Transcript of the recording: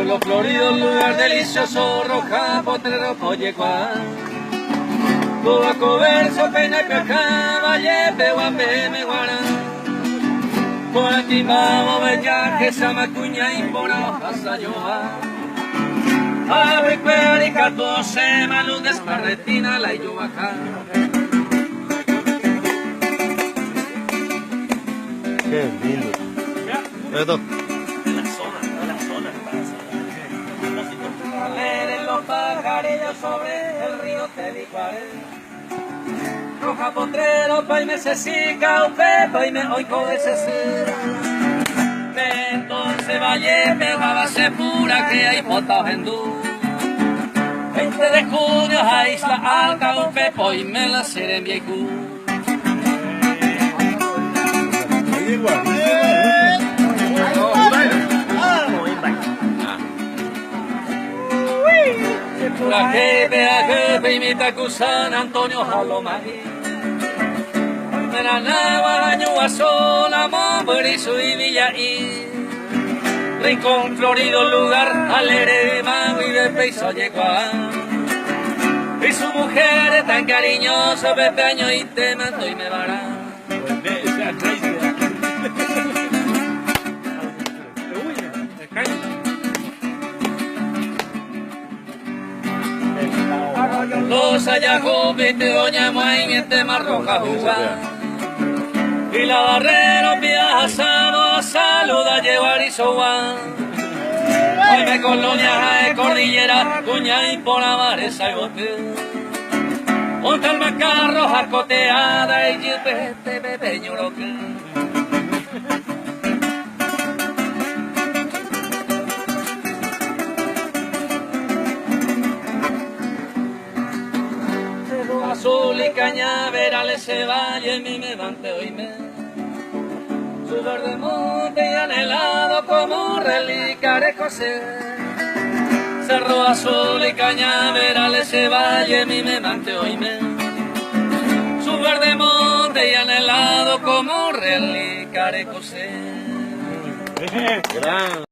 Pueblo florido, lugar delicioso, roja, potrero, pollecuán. Boaco, verso, peina, cacá, valle, pehuambe, meguarán. Por aquí vamos, bellaje, samacuña, impona, hojas, ayoa. Abre, cuerica, 12, maluz, desparretina, la iyuacá. Qué lindo. Esto. En los pajarillos sobre el río Telicuaré. Roja potrero, paime sesica, upe, paime oico de sesir. Entonces valle, pegaba se pura que hay potas hindú. 20 de junio a Isla Alca, upe, paime la serembiecú. La que vea que peimita San Antonio Jalomari. Meranagua, Añuazón, Amamberizo y Villaí. Rincón florido, lugar alegre, mago y de peiso yeguán. Y su mujer es tan cariñosa, pepeño y te mando y me vará. Los hallazgos, viste, doña Muay, más roja jugar. Y la barrera viaja, saluda, llevar y soguán. Hoy me colonia de cordillera, cuña y por la maresa y bote. Monta el macarro, jacoteada y jipete, pepeño loque. Azul y cañaverales se valle en mi medante oíme. Su verde monte y anhelado como relicario de José. Cerro azul y cañaverales se valle en mi medante oíme. Su verde monte y anhelado como relicario de José. Gran.